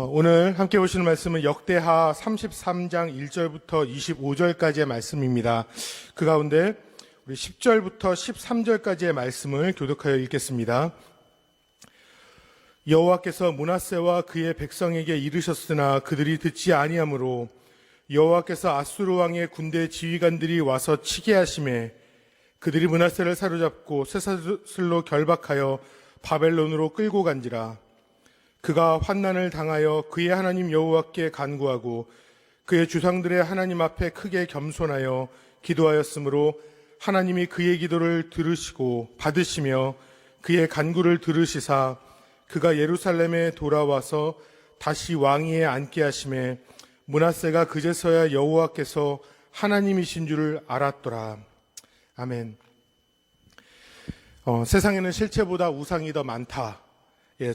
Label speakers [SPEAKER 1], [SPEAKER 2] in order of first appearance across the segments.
[SPEAKER 1] 오늘 함께 보시는 말씀은 역대하 33장 1절부터 25절까지의 말씀입니다. 그 가운데 우리 10절부터 13절까지의 말씀을 교독하여 읽겠습니다. 여호와께서 므낫세와 그의 백성에게 이르셨으나 그들이 듣지 아니하므로 여호와께서 아수르 왕의 군대 지휘관들이 와서 치게 하심에 그들이 므낫세를 사로잡고 쇠사슬로 결박하여 바벨론으로 끌고 간지라. 그가 환난을 당하여 그의 하나님 여호와께 간구하고 그의 주상들의 하나님 앞에 크게 겸손하여 기도하였으므로 하나님이 그의 기도를 들으시고 받으시며 그의 간구를 들으시사 그가 예루살렘에 돌아와서 다시 왕위에 앉게 하심에 므낫세가 그제서야 여호와께서 하나님이신 줄을 알았더라. 아멘. 세상에는 실체보다 우상이 더 많다.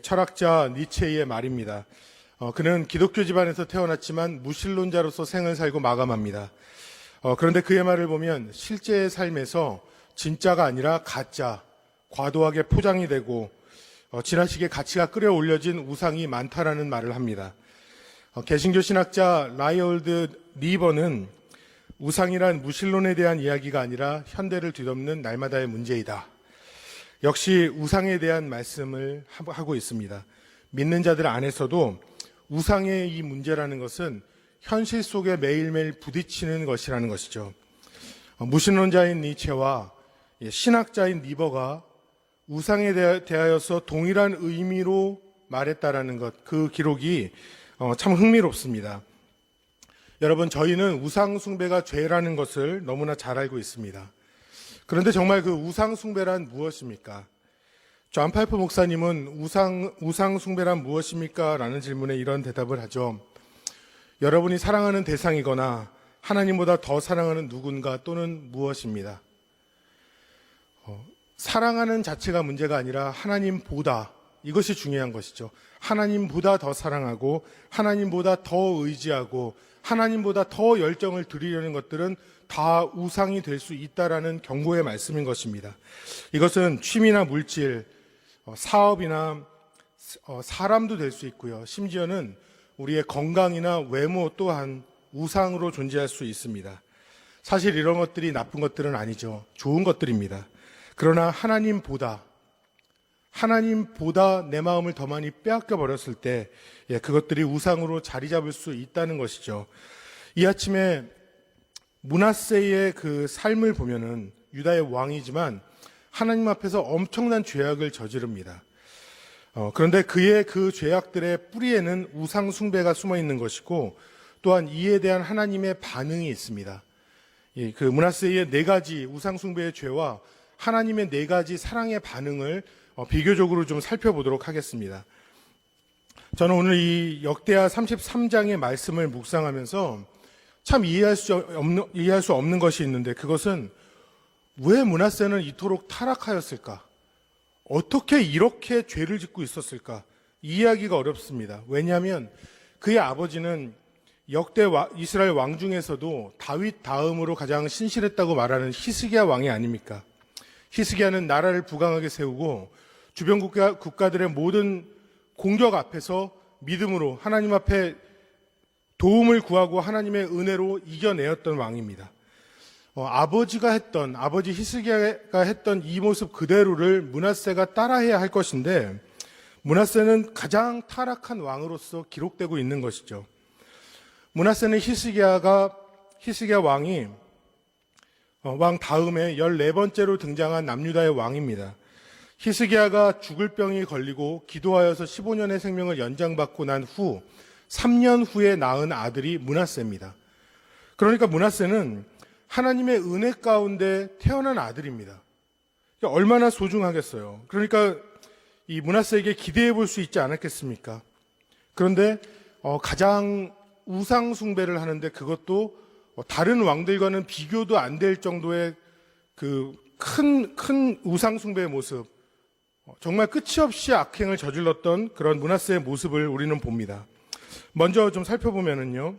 [SPEAKER 1] 철학자 니체의 말입니다. 그는 기독교 집안에서 태어났지만 무신론자로서 생을 살고 마감합니다. 그런데 그의 말을 보면 실제의 삶에서 진짜가 아니라 가짜, 과도하게 포장이 되고 지나치게 가치가 끌어올려진 우상이 많다라는 말을 합니다. 개신교 신학자 라이올드 리버는 우상이란 무신론에 대한 이야기가 아니라 현대를 뒤덮는 날마다의 문제이다. 역시 우상에 대한 말씀을 하고 있습니다. 믿는 자들 안에서도 우상의 이 문제라는 것은 현실 속에 매일매일 부딪히는 것이라는 것이죠. 무신론자인 니체와 신학자인 리버가 우상에 대하여서 동일한 의미로 말했다라는 것, 그 기록이 참 흥미롭습니다. 여러분, 저희는 우상 숭배가 죄라는 것을 너무나 잘 알고 있습니다. 그런데 정말 그 우상 숭배란 무엇입니까? 존 파이프 목사님은 우상 숭배란 무엇입니까? 라는 질문에 이런 대답을 하죠. 여러분이 사랑하는 대상이거나 하나님보다 더 사랑하는 누군가 또는 무엇입니다. 사랑하는 자체가 문제가 아니라 하나님보다, 이것이 중요한 것이죠. 하나님보다 더 사랑하고 하나님보다 더 의지하고 하나님보다 더 열정을 드리려는 것들은 다 우상이 될 수 있다라는 경고의 말씀인 것입니다. 이것은 취미나 물질, 사업이나 사람도 될 수 있고요. 심지어는 우리의 건강이나 외모 또한 우상으로 존재할 수 있습니다. 사실 이런 것들이 나쁜 것들은 아니죠. 좋은 것들입니다. 그러나 하나님보다 내 마음을 더 많이 빼앗겨 버렸을 때 그것들이 우상으로 자리 잡을 수 있다는 것이죠. 이 아침에 므낫세의 그 삶을 보면은 유다의 왕이지만 하나님 앞에서 엄청난 죄악을 저지릅니다. 그런데 그의 그 죄악들의 뿌리에는 우상 숭배가 숨어 있는 것이고 또한 이에 대한 하나님의 반응이 있습니다. 그 므낫세의 4가지 우상 숭배의 죄와 하나님의 4가지 사랑의 반응을 비교적으로 좀 살펴보도록 하겠습니다. 저는 오늘 이 역대하 33장의 말씀을 묵상하면서 참 이해할 수 없는 것이 있는데 그것은 왜 므낫세는 이토록 타락하였을까? 어떻게 이렇게 죄를 짓고 있었을까? 이해하기가 어렵습니다. 왜냐하면 그의 아버지는 역대 이스라엘 왕 중에서도 다윗 다음으로 가장 신실했다고 말하는 히스기야 왕이 아닙니까? 히스기야는 나라를 부강하게 세우고 주변 국가들의 모든 공격 앞에서 믿음으로 하나님 앞에 도움을 구하고 하나님의 은혜로 이겨내었던 왕입니다. 아버지 히스기야가 했던 이 모습 그대로를 므낫세가 따라해야 할 것인데 므낫세는 가장 타락한 왕으로서 기록되고 있는 것이죠. 므낫세는 히스기야 왕이 왕 다음에 14번째로 등장한 남유다의 왕입니다. 히스기야가 죽을 병이 걸리고 기도하여서 15년의 생명을 연장받고 난 후 3년 후에 낳은 아들이 므낫세입니다. 그러니까 므낫세는 하나님의 은혜 가운데 태어난 아들입니다. 얼마나 소중하겠어요. 그러니까 이 므낫세에게 기대해 볼 수 있지 않았겠습니까? 그런데 가장 우상 숭배를 하는데 그것도 다른 왕들과는 비교도 안 될 정도의 그 큰 우상 숭배의 모습, 정말 끝이 없이 악행을 저질렀던 그런 므낫세의 모습을 우리는 봅니다. 먼저 좀 살펴보면은요,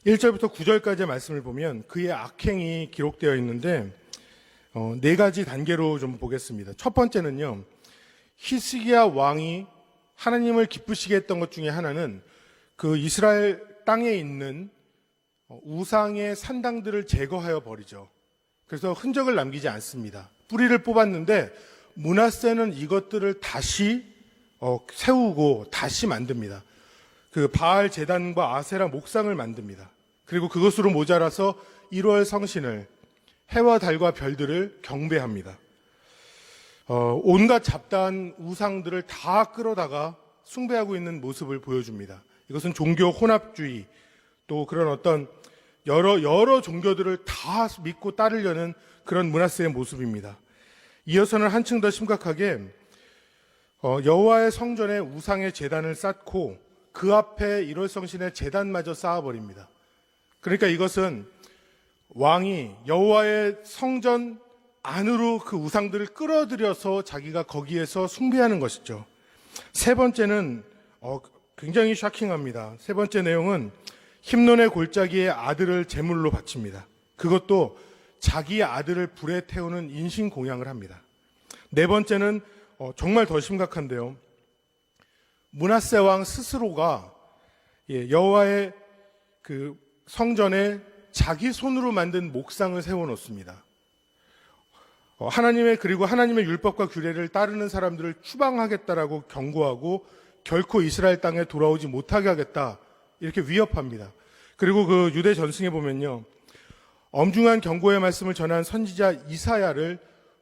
[SPEAKER 1] 1절부터 9절까지의 말씀을 보면 그의 악행이 기록되어 있는데 4가지 단계로 좀 보겠습니다. 첫 번째는요, 히스기야 왕이 하나님을 기쁘시게 했던 것 중에 하나는 그 이스라엘 땅에 있는 우상의 산당들을 제거하여 버리죠. 그래서 흔적을 남기지 않습니다. 뿌리를 뽑았는데 므낫세는 이것들을 다시 세우고 다시 만듭니다. 그 바알 제단과 아세라 목상을 만듭니다. 그리고 그것으로 모자라서 1월 성신을, 해와 달과 별들을 경배합니다. 온갖 잡다한 우상들을 다 끌어다가 숭배하고 있는 모습을 보여줍니다. 이것은 종교 혼합주의, 또 그런 어떤 여러 종교들을 다 믿고 따르려는 그런 므낫세의 모습입니다. 이어서는 한층 더 심각하게 여호와의 성전에 우상의 제단을 쌓고 그 앞에 1월 성신의 제단마저 쌓아버립니다. 그러니까 이것은 왕이 여호와의 성전 안으로 그 우상들을 끌어들여서 자기가 거기에서 숭배하는 것이죠. 세 번째는 굉장히 샤킹합니다. 세 번째 내용은 힘논의 골짜기에 아들을 제물로 바칩니다. 그것도 자기의 아들을 불에 태우는 인신공양을 합니다. 네 번째는 정말 더 심각한데요. 므낫세 왕 스스로가 여호와의 그 성전에 자기 손으로 만든 목상을 세워놓습니다. 그리고 하나님의 율법과 규례를 따르는 사람들을 추방하겠다라고 경고하고 결코 이스라엘 땅에 돌아오지 못하게 하겠다, 이렇게 위협합니다. 그리고 그 유대 전승에 보면요, 엄중한 경고의 말씀을 전한 선지자 이사야를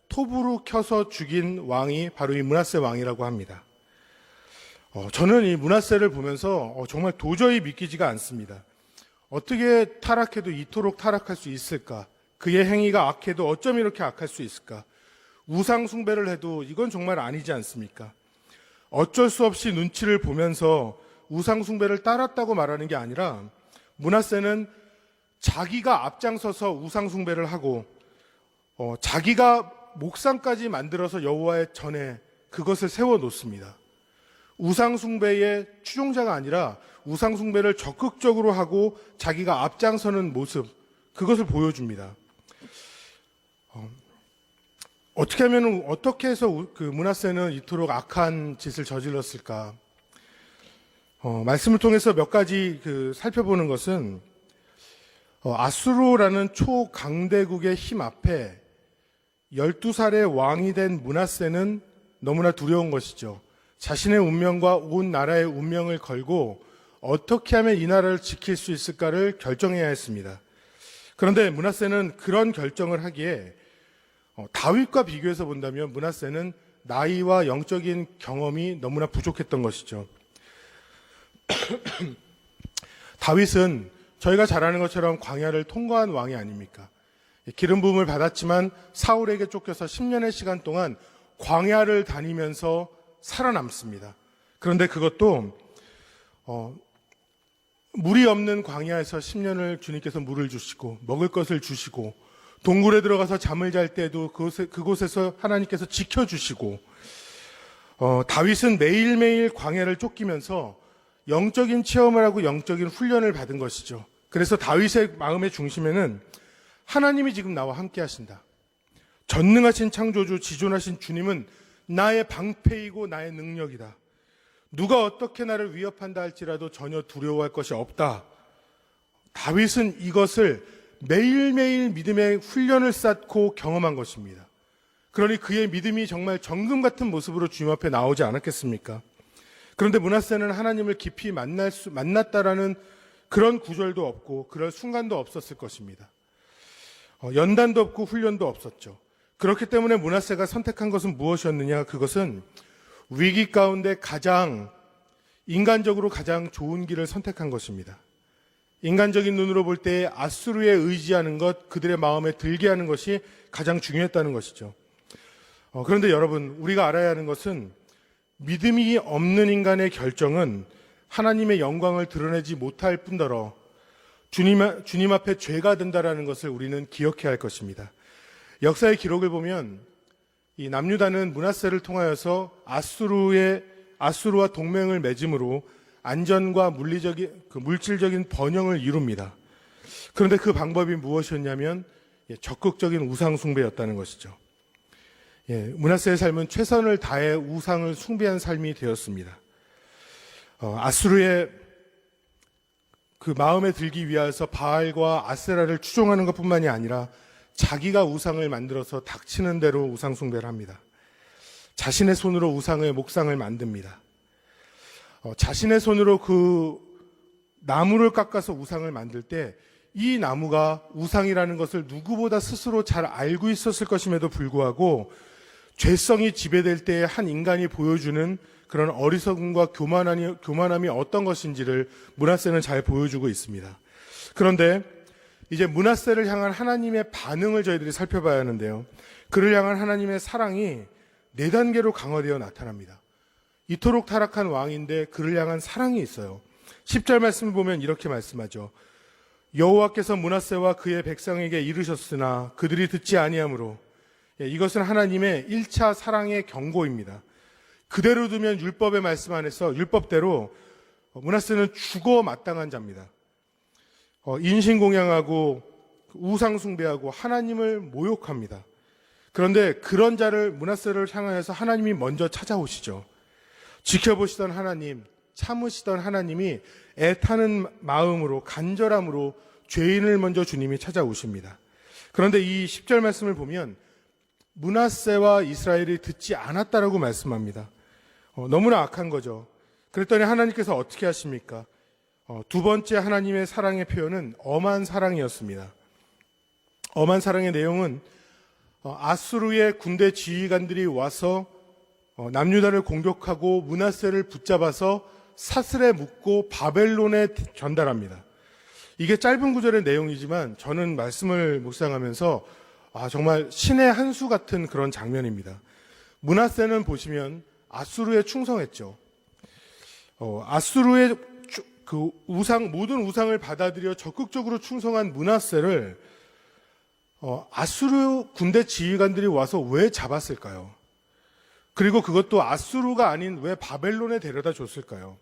[SPEAKER 1] 톱으로 켜서 죽인 왕이 바로 이 므낫세 왕이라고 합니다. 저는 이 므낫세를 보면서 정말 도저히 믿기지가 않습니다. 어떻게 타락해도 이토록 타락할 수 있을까? 그의 행위가 악해도 어쩜 이렇게 악할 수 있을까? 우상 숭배를 해도 이건 정말 아니지 않습니까? 어쩔 수 없이 눈치를 보면서 우상 숭배를 따랐다고 말하는 게 아니라 므낫세는 자기가 앞장서서 우상 숭배를 하고 자기가 목상까지 만들어서 여호와의 전에 그것을 세워 놓습니다. 우상 숭배의 추종자가 아니라 우상 숭배를 적극적으로 하고 자기가 앞장서는 모습, 그것을 보여줍니다. 어떻게 해서 그 므낫세는 이토록 악한 짓을 저질렀을까? 말씀을 통해서 몇 가지 살펴보는 것은 아수르라는 초강대국의 힘 앞에 12살의 왕이 된 므낫세는 너무나 두려운 것이죠. 자신의 운명과 온 나라의 운명을 걸고 어떻게 하면 이 나라를 지킬 수 있을까를 결정해야 했습니다. 그런데 므낫세는 그런 결정을 하기에 다윗과 비교해서 본다면 므낫세는 나이와 영적인 경험이 너무나 부족했던 것이죠. 다윗은 저희가 잘 아는 것처럼 광야를 통과한 왕이 아닙니까? 기름 부음을 받았지만 사울에게 쫓겨서 10년의 시간 동안 광야를 다니면서 살아남습니다. 그런데 그것도 물이 없는 광야에서 10년을 주님께서 물을 주시고 먹을 것을 주시고 동굴에 들어가서 잠을 잘 때도 그곳에서 하나님께서 지켜주시고 다윗은 매일매일 광야를 쫓기면서 영적인 체험을 하고 영적인 훈련을 받은 것이죠. 그래서 다윗의 마음의 중심에는 하나님이 지금 나와 함께 하신다. 전능하신 창조주, 지존하신 주님은 나의 방패이고 나의 능력이다. 누가 어떻게 나를 위협한다 할지라도 전혀 두려워할 것이 없다. 다윗은 이것을 매일매일 믿음의 훈련을 쌓고 경험한 것입니다. 그러니 그의 믿음이 정말 정금 같은 모습으로 주님 앞에 나오지 않았겠습니까? 그런데 므낫세는 하나님을 깊이 만났다라는 그런 구절도 없고 그럴 순간도 없었을 것입니다. 연단도 없고 훈련도 없었죠. 그렇기 때문에 므낫세가 선택한 것은 무엇이었느냐? 그것은 위기 가운데 인간적으로 가장 좋은 길을 선택한 것입니다. 인간적인 눈으로 볼 때 아수르에 의지하는 것, 그들의 마음에 들게 하는 것이 가장 중요했다는 것이죠. 그런데 여러분, 우리가 알아야 하는 것은 믿음이 없는 인간의 결정은 하나님의 영광을 드러내지 못할 뿐더러 주님 앞에 죄가 된다라는 것을 우리는 기억해야 할 것입니다. 역사의 기록을 보면 이 남유다는 므낫세를 통하여서 아수르와 동맹을 맺음으로 안전과 물질적인 번영을 이룹니다. 그런데 그 방법이 무엇이었냐면 적극적인 우상 숭배였다는 것이죠. 므낫세의 삶은 최선을 다해 우상을 숭배한 삶이 되었습니다. 아수르의 그 마음에 들기 위해서 바알과 아세라를 추종하는 것뿐만이 아니라 자기가 우상을 만들어서 닥치는 대로 우상 숭배를 합니다. 자신의 손으로 우상의 목상을 만듭니다. 자신의 손으로 그 나무를 깎아서 우상을 만들 때 이 나무가 우상이라는 것을 누구보다 스스로 잘 알고 있었을 것임에도 불구하고 죄성이 지배될 때 한 인간이 보여주는 그런 어리석음과 교만함이 어떤 것인지를 므낫세는 잘 보여주고 있습니다. 그런데 이제 므낫세를 향한 하나님의 반응을 저희들이 살펴봐야 하는데요. 그를 향한 하나님의 사랑이 4단계로 강화되어 나타납니다. 이토록 타락한 왕인데 그를 향한 사랑이 있어요. 10절 말씀을 보면 이렇게 말씀하죠. 여호와께서 므낫세와 그의 백성에게 이르셨으나 그들이 듣지 아니하므로. 이것은 하나님의 1차 사랑의 경고입니다. 그대로 두면 율법의 말씀 안에서 율법대로 므낫세는 죽어 마땅한 자입니다. 인신공양하고 우상 숭배하고 하나님을 모욕합니다. 그런데 그런 자를 므낫세를 향하여서 하나님이 먼저 찾아오시죠. 지켜보시던 하나님, 참으시던 하나님이 애타는 마음으로 간절함으로 죄인을 먼저 주님이 찾아오십니다. 그런데 이 10절 말씀을 보면 므낫세와 이스라엘이 듣지 않았다라고 말씀합니다. 너무나 악한 거죠. 그랬더니 하나님께서 어떻게 하십니까? 두 번째 하나님의 사랑의 표현은 엄한 사랑이었습니다. 엄한 사랑의 내용은 아수르의 군대 지휘관들이 와서 남유다를 공격하고 므낫세를 붙잡아서 사슬에 묶고 바벨론에 전달합니다. 이게 짧은 구절의 내용이지만 저는 말씀을 묵상하면서 정말 신의 한 수 같은 그런 장면입니다. 므낫세는 보시면 아수르에 충성했죠. 아수르의 그 모든 우상을 받아들여 적극적으로 충성한 므낫세를 아수르 군대 지휘관들이 와서 왜 잡았을까요? 그리고 그것도 아수르가 아닌 왜 바벨론에 데려다 줬을까요?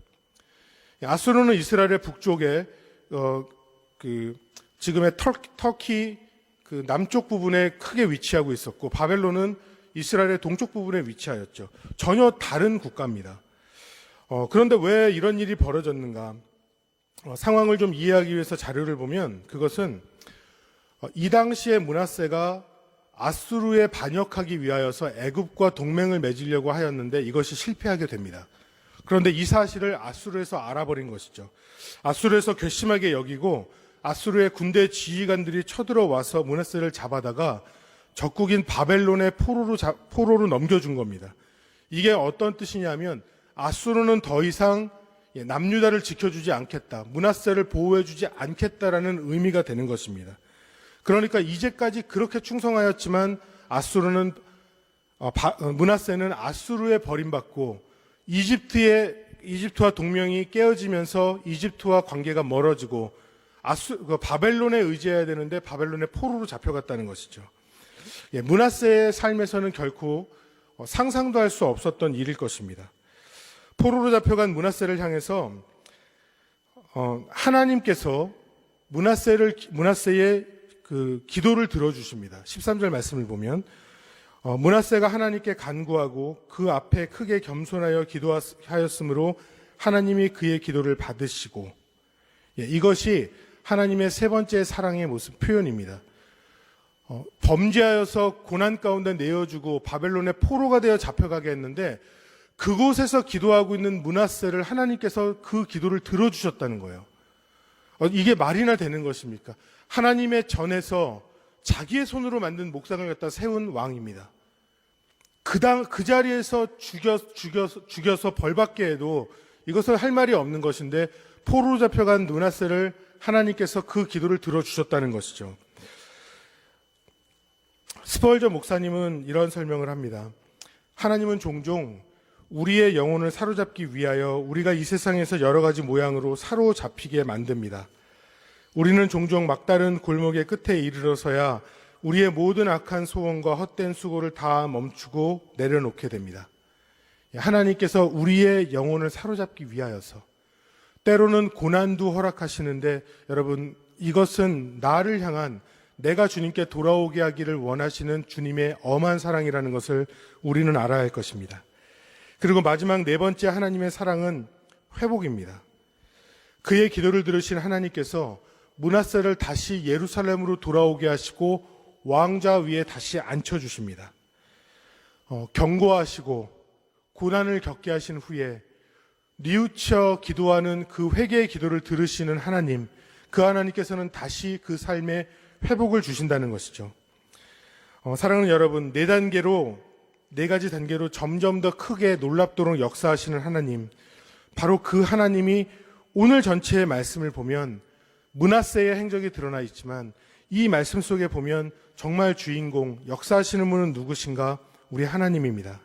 [SPEAKER 1] 아수르는 이스라엘의 북쪽에 지금의 터키 그 남쪽 부분에 크게 위치하고 있었고 바벨론은 이스라엘의 동쪽 부분에 위치하였죠. 전혀 다른 국가입니다. 그런데 왜 이런 일이 벌어졌는가? 상황을 좀 이해하기 위해서 자료를 보면 그것은 이 당시에 므낫세가 아수르에 반역하기 위하여서 애굽과 동맹을 맺으려고 하였는데 이것이 실패하게 됩니다. 그런데 이 사실을 아수르에서 알아버린 것이죠. 아수르에서 괘씸하게 여기고 아수르의 군대 지휘관들이 쳐들어와서 므낫세를 잡아다가 적국인 바벨론의 포로로 넘겨준 겁니다. 이게 어떤 뜻이냐면 아수르는 더 이상 남유다를 지켜주지 않겠다, 므낫세를 보호해주지 않겠다라는 의미가 되는 것입니다. 그러니까 이제까지 그렇게 충성하였지만 므낫세는 아수르에 버림받고 이집트와 동맹이 깨어지면서 이집트와 관계가 멀어지고 바벨론에 의지해야 되는데 바벨론의 포로로 잡혀갔다는 것이죠. 므낫세의 삶에서는 결코 상상도 할 수 없었던 일일 것입니다. 포로로 잡혀간 므낫세를 향해서 하나님께서 므낫세의 그 기도를 들어주십니다. 13절 말씀을 보면 므낫세가 하나님께 간구하고 그 앞에 크게 겸손하여 기도하였으므로 하나님이 그의 기도를 받으시고, 이것이 하나님의 세 번째 사랑의 모습 표현입니다. 범죄하여서 고난 가운데 내어주고 바벨론의 포로가 되어 잡혀가게 했는데 그곳에서 기도하고 있는 므낫세를 하나님께서 그 기도를 들어주셨다는 거예요. 이게 말이나 되는 것입니까? 하나님의 전에서 자기의 손으로 만든 목상을 갖다 세운 왕입니다. 그 자리에서 죽여서 벌받게 해도 이것은 할 말이 없는 것인데 포로로 잡혀간 므낫세를 하나님께서 그 기도를 들어주셨다는 것이죠. 스펄저 목사님은 이런 설명을 합니다. 하나님은 종종 우리의 영혼을 사로잡기 위하여 우리가 이 세상에서 여러 가지 모양으로 사로잡히게 만듭니다. 우리는 종종 막다른 골목의 끝에 이르러서야 우리의 모든 악한 소원과 헛된 수고를 다 멈추고 내려놓게 됩니다. 하나님께서 우리의 영혼을 사로잡기 위하여서 때로는 고난도 허락하시는데, 여러분, 이것은 나를 향한, 내가 주님께 돌아오게 하기를 원하시는 주님의 엄한 사랑이라는 것을 우리는 알아야 할 것입니다. 그리고 마지막 네 번째 하나님의 사랑은 회복입니다. 그의 기도를 들으신 하나님께서 므낫세를 다시 예루살렘으로 돌아오게 하시고 왕좌 위에 다시 앉혀주십니다. 경고하시고 고난을 겪게 하신 후에 뉘우쳐 기도하는 그 회개의 기도를 들으시는 하나님, 그 하나님께서는 다시 그 삶에 회복을 주신다는 것이죠. 사랑하는 여러분, 네 가지 단계로 점점 더 크게 놀랍도록 역사하시는 하나님, 바로 그 하나님이 오늘 전체의 말씀을 보면 므낫세의 행적이 드러나 있지만 이 말씀 속에 보면 정말 주인공, 역사하시는 분은 누구신가? 우리 하나님입니다.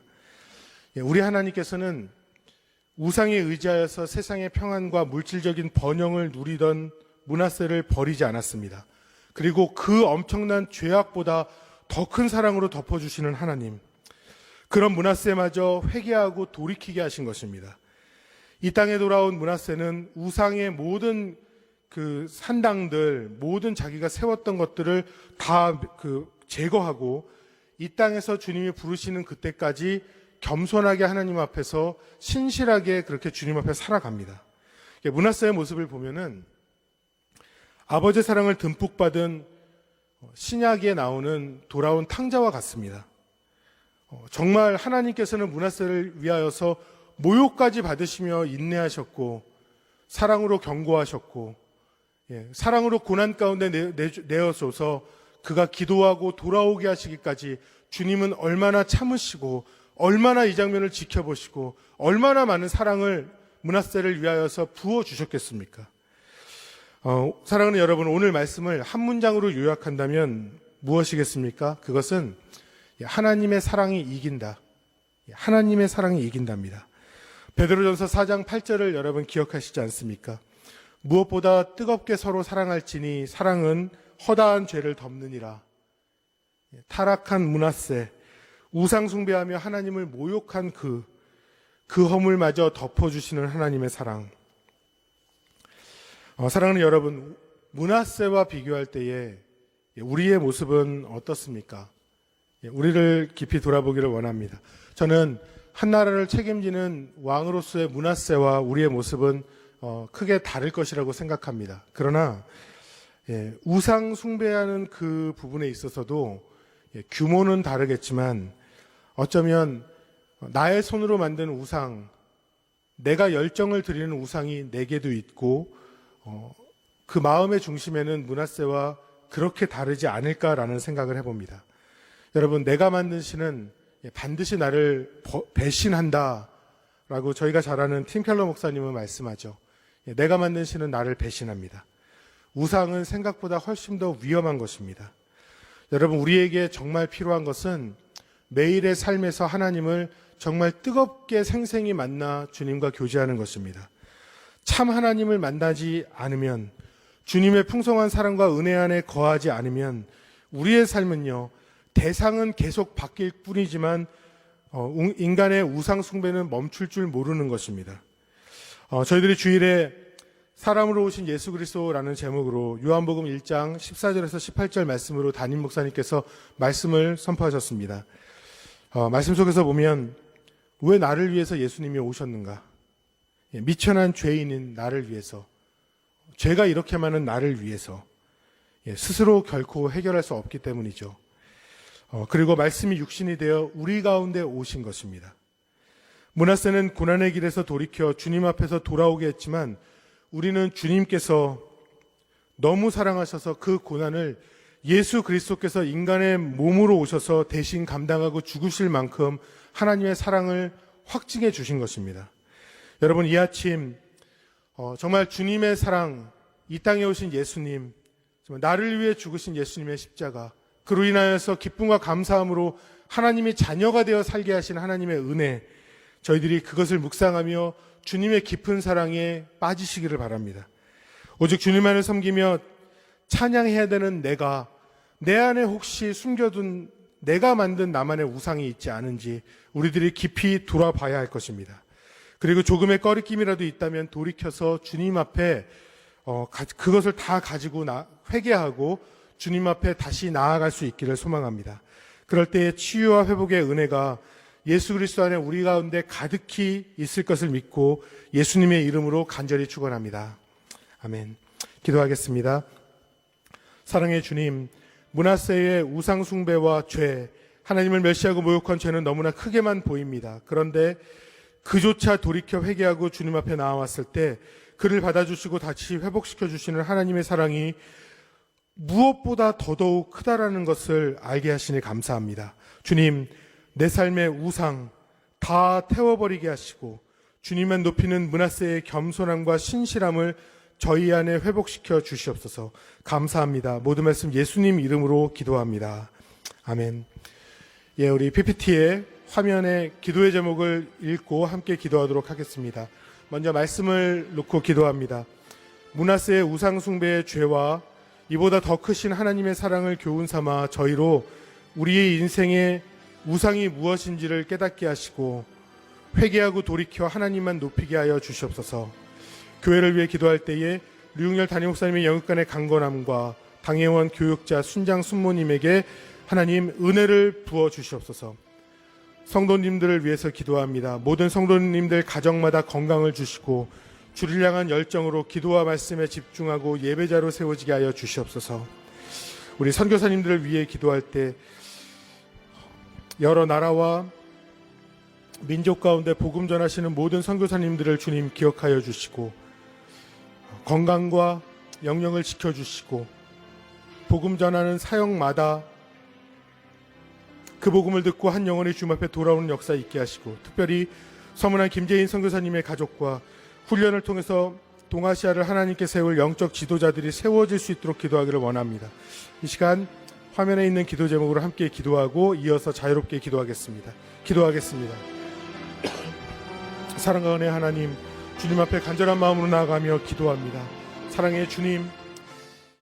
[SPEAKER 1] 우리 하나님께서는 우상에 의지하여서 세상의 평안과 물질적인 번영을 누리던 므낫세를 버리지 않았습니다. 그리고 그 엄청난 죄악보다 더 큰 사랑으로 덮어주시는 하나님, 그런 므낫세마저 회개하고 돌이키게 하신 것입니다. 이 땅에 돌아온 므낫세는 우상의 모든 그 산당들, 모든 자기가 세웠던 것들을 다 제거하고 이 땅에서 주님이 부르시는 그때까지 겸손하게 하나님 앞에서 신실하게 그렇게 주님 앞에 살아갑니다. 므낫세의 모습을 보면은 아버지의 사랑을 듬뿍 받은 신약에 나오는 돌아온 탕자와 같습니다. 정말 하나님께서는 므낫세를 위하여서 모욕까지 받으시며 인내하셨고 사랑으로 경고하셨고 사랑으로 고난 가운데 내어줘서 그가 기도하고 돌아오게 하시기까지 주님은 얼마나 참으시고 얼마나 이 장면을 지켜보시고 얼마나 많은 사랑을 므낫세를 위하여서 부어주셨겠습니까? 사랑하는 여러분, 오늘 말씀을 한 문장으로 요약한다면 무엇이겠습니까? 그것은 하나님의 사랑이 이긴다. 하나님의 사랑이 이긴답니다. 베드로전서 4장 8절을 여러분 기억하시지 않습니까? 무엇보다 뜨겁게 서로 사랑할지니 사랑은 허다한 죄를 덮느니라. 타락한 므낫세, 우상 숭배하며 하나님을 모욕한 그 허물마저 덮어주시는 하나님의 사랑. 사랑하는 여러분, 므낫세와 비교할 때에 우리의 모습은 어떻습니까? 우리를 깊이 돌아보기를 원합니다. 저는 한 나라를 책임지는 왕으로서의 므낫세와 우리의 모습은 크게 다를 것이라고 생각합니다. 그러나 우상 숭배하는 그 부분에 있어서도 규모는 다르겠지만 어쩌면 나의 손으로 만든 우상, 내가 열정을 드리는 우상이 내게도 있고 그 마음의 중심에는 므낫세와 그렇게 다르지 않을까라는 생각을 해봅니다. 여러분, 내가 만든 신은 반드시 나를 배신한다라고 저희가 잘 아는 팀 켈러 목사님은 말씀하죠. 내가 만든 신은 나를 배신합니다. 우상은 생각보다 훨씬 더 위험한 것입니다. 여러분, 우리에게 정말 필요한 것은 매일의 삶에서 하나님을 정말 뜨겁게 생생히 만나 주님과 교제하는 것입니다. 참 하나님을 만나지 않으면, 주님의 풍성한 사랑과 은혜 안에 거하지 않으면 우리의 삶은요, 대상은 계속 바뀔 뿐이지만 인간의 우상 숭배는 멈출 줄 모르는 것입니다. 저희들이 주일에 사람으로 오신 예수 그리스도라는 제목으로 요한복음 1장 14절에서 18절 말씀으로 담임 목사님께서 말씀을 선포하셨습니다. 말씀 속에서 보면 왜 나를 위해서 예수님이 오셨는가? 미천한 죄인인 나를 위해서, 죄가 이렇게 많은 나를 위해서, 스스로 결코 해결할 수 없기 때문이죠. 그리고 말씀이 육신이 되어 우리 가운데 오신 것입니다. 므낫세는 고난의 길에서 돌이켜 주님 앞에서 돌아오게 했지만 우리는 주님께서 너무 사랑하셔서 그 고난을 예수 그리스도께서 인간의 몸으로 오셔서 대신 감당하고 죽으실 만큼 하나님의 사랑을 확증해 주신 것입니다. 여러분, 이 아침 정말 주님의 사랑, 이 땅에 오신 예수님, 나를 위해 죽으신 예수님의 십자가, 그로 인하여서 기쁨과 감사함으로 하나님이 자녀가 되어 살게 하신 하나님의 은혜, 저희들이 그것을 묵상하며 주님의 깊은 사랑에 빠지시기를 바랍니다. 오직 주님만을 섬기며 찬양해야 되는 내 안에 혹시 숨겨둔 내가 만든 나만의 우상이 있지 않은지 우리들이 깊이 돌아봐야 할 것입니다. 그리고 조금의 꺼리낌이라도 있다면 돌이켜서 주님 앞에 그것을 다 가지고 회개하고 주님 앞에 다시 나아갈 수 있기를 소망합니다. 그럴 때에 치유와 회복의 은혜가 예수 그리스도 안에 우리 가운데 가득히 있을 것을 믿고 예수님의 이름으로 간절히 축원합니다. 아멘. 기도하겠습니다. 사랑의 주님, 므낫세의 우상 숭배와 죄, 하나님을 멸시하고 모욕한 죄는 너무나 크게만 보입니다. 그런데 그조차 돌이켜 회개하고 주님 앞에 나와왔을 때 그를 받아주시고 다시 회복시켜 주시는 하나님의 사랑이 무엇보다 더더욱 크다라는 것을 알게 하시니 감사합니다. 주님, 내 삶의 우상 다 태워버리게 하시고 주님만 높이는 므낫세의 겸손함과 신실함을 저희 안에 회복시켜 주시옵소서. 감사합니다. 모든 말씀 예수님 이름으로 기도합니다. 아멘. 예, 우리 PPT에 화면에 기도의 제목을 읽고 함께 기도하도록 하겠습니다. 먼저 말씀을 놓고 기도합니다. 므낫세의 우상 숭배의 죄와 이보다 더 크신 하나님의 사랑을 교훈 삼아 저희로 우리의 인생의 우상이 무엇인지를 깨닫게 하시고 회개하고 돌이켜 하나님만 높이게 하여 주시옵소서. 교회를 위해 기도할 때에 류용열 담임 목사님의 영육간의 강건함과 당회원 교육자 순장 순모님에게 하나님 은혜를 부어 주시옵소서. 성도님들을 위해서 기도합니다. 모든 성도님들 가정마다 건강을 주시고 주를 향한 열정으로 기도와 말씀에 집중하고 예배자로 세워지게 하여 주시옵소서. 우리 선교사님들을 위해 기도할 때 여러 나라와 민족 가운데 복음 전하시는 모든 선교사님들을 주님 기억하여 주시고 건강과 영령을 지켜주시고 복음 전하는 사역마다 그 복음을 듣고 한 영혼이 주님 앞에 돌아오는 역사 있게 하시고 특별히 서문한 김재인 선교사님의 가족과 훈련을 통해서 동아시아를 하나님께 세울 영적 지도자들이 세워질 수 있도록 기도하기를 원합니다. 이 시간 화면에 있는 기도 제목으로 함께 기도하고 이어서 자유롭게 기도하겠습니다. 기도하겠습니다. 사랑과 은혜 하나님, 주님 앞에 간절한 마음으로 나아가며 기도합니다. 사랑의 주님,